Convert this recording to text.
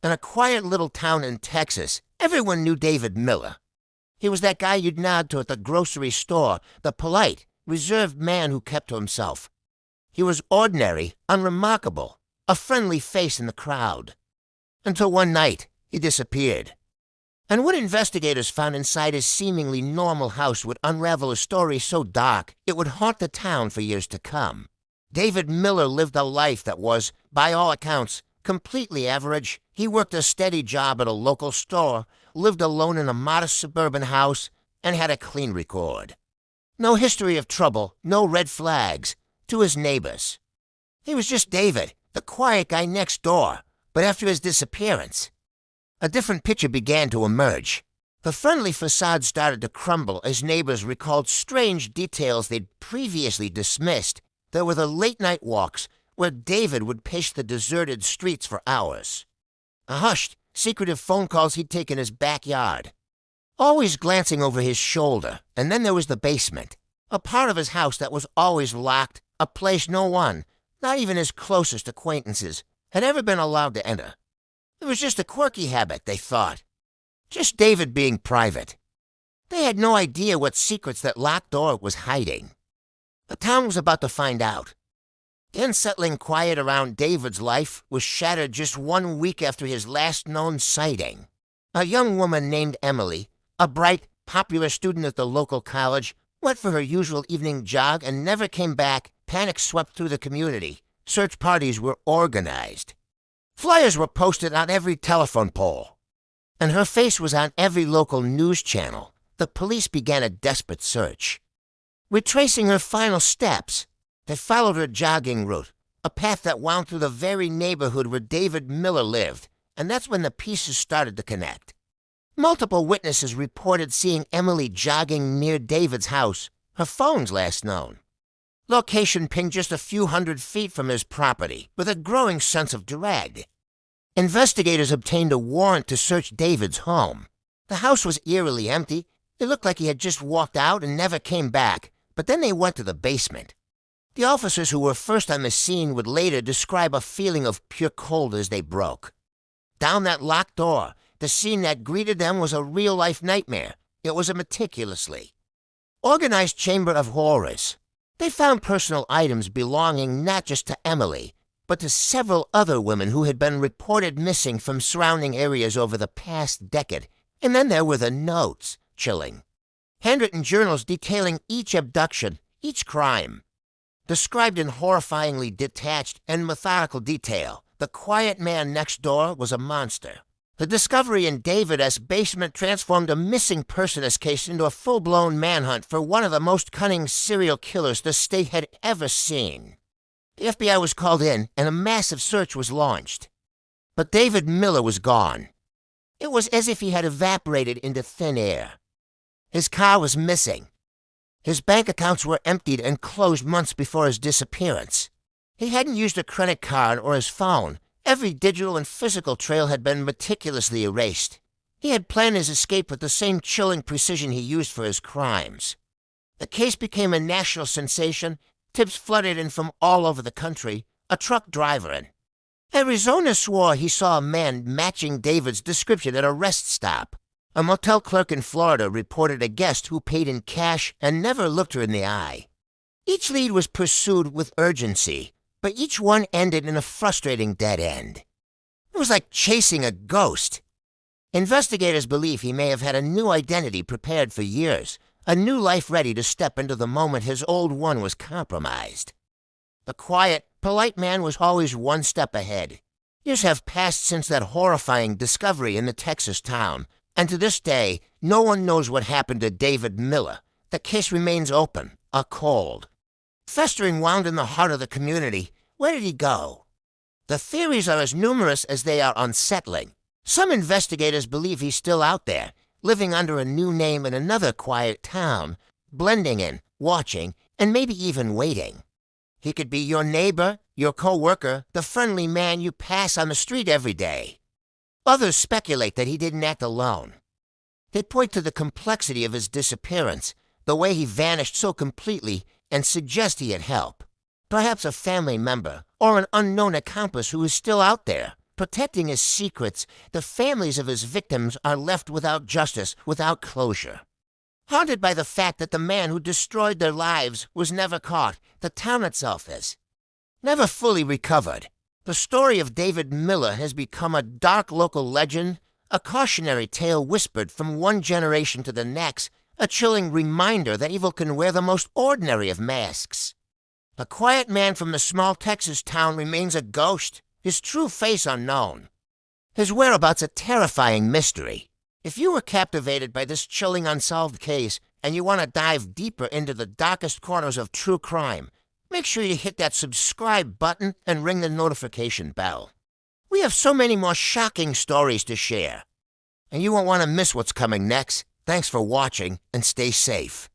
In a quiet little town in Texas, everyone knew David Miller. He was that guy you'd nod to at the grocery store, the polite, reserved man who kept to himself. He was ordinary, unremarkable, a friendly face in the crowd. Until one night, he disappeared. And what investigators found inside his seemingly normal house would unravel a story so dark it would haunt the town for years to come. David Miller lived a life that was, by all accounts, completely average. He worked a steady job at a local store, lived alone in a modest suburban house, and had a clean record. No history of trouble, no red flags, to his neighbors. He was just David, the quiet guy next door, but after his disappearance, a different picture began to emerge. The friendly facade started to crumble as neighbors recalled strange details they'd previously dismissed. There were the late-night walks where David would pace the deserted streets for hours. The hushed, secretive phone calls he'd take in his backyard, always glancing over his shoulder. And then there was the basement, a part of his house that was always locked, a place no one, not even his closest acquaintances, had ever been allowed to enter. It was just a quirky habit, they thought. Just David being private. They had no idea what secrets that locked door was hiding. The town was about to find out. The unsettling quiet around David's life was shattered just 1 week after his last known sighting. A young woman named Emily, a bright, popular student at the local college, went for her usual evening jog and never came back. Panic swept through the community. Search parties were organized. Flyers were posted on every telephone pole, and her face was on every local news channel. The police began a desperate search. Retracing her final steps, they followed her jogging route, a path that wound through the very neighborhood where David Miller lived, and that's when the pieces started to connect. Multiple witnesses reported seeing Emily jogging near David's house, her phone's last known. Location pinged just a few hundred feet from his property, with a growing sense of dread. Investigators obtained a warrant to search David's home. The house was eerily empty. It looked like he had just walked out and never came back, but then they went to the basement. The officers who were first on the scene would later describe a feeling of pure cold as they broke. Down that locked door, the scene that greeted them was a real-life nightmare. It was a meticulously organized chamber of horrors. They found personal items belonging not just to Emily, but to several other women who had been reported missing from surrounding areas over the past decade. And then there were the notes, chilling. Handwritten journals detailing each abduction, each crime. Described in horrifyingly detached and methodical detail, the quiet man next door was a monster. The discovery in David's basement transformed a missing persons case into a full-blown manhunt for one of the most cunning serial killers the state had ever seen. The FBI was called in, and a massive search was launched. But David Miller was gone. It was as if he had evaporated into thin air. His car was missing. His bank accounts were emptied and closed months before his disappearance. He hadn't used a credit card or his phone. Every digital and physical trail had been meticulously erased. He had planned his escape with the same chilling precision he used for his crimes. The case became a national sensation. Tips flooded in from all over the country. A truck driver in Arizona swore he saw a man matching David's description at a rest stop. A motel clerk in Florida reported a guest who paid in cash and never looked her in the eye. Each lead was pursued with urgency, but each one ended in a frustrating dead end. It was like chasing a ghost. Investigators believe he may have had a new identity prepared for years, a new life ready to step into the moment his old one was compromised. The quiet, polite man was always one step ahead. Years have passed since that horrifying discovery in the Texas town, and to this day, no one knows what happened to David Miller. The case remains open, a cold. Festering wound in the heart of the community. Where did he go? The theories are as numerous as they are unsettling. Some investigators believe he's still out there, living under a new name in another quiet town, blending in, watching, and maybe even waiting. He could be your neighbor, your co-worker, the friendly man you pass on the street every day. Others speculate that he didn't act alone. They point to the complexity of his disappearance, the way he vanished so completely, and suggest he had help. Perhaps a family member or an unknown accomplice who is still out there, protecting his secrets, the families of his victims are left without justice, without closure. Haunted by the fact that the man who destroyed their lives was never caught, the town itself is. Never fully recovered, the story of David Miller has become a dark local legend, a cautionary tale whispered from one generation to the next, a chilling reminder that evil can wear the most ordinary of masks. The quiet man from the small Texas town remains a ghost, his true face unknown. His whereabouts a terrifying mystery. If you were captivated by this chilling unsolved case and you want to dive deeper into the darkest corners of true crime, make sure you hit that subscribe button and ring the notification bell. We have so many more shocking stories to share, and you won't want to miss what's coming next. Thanks for watching, and stay safe.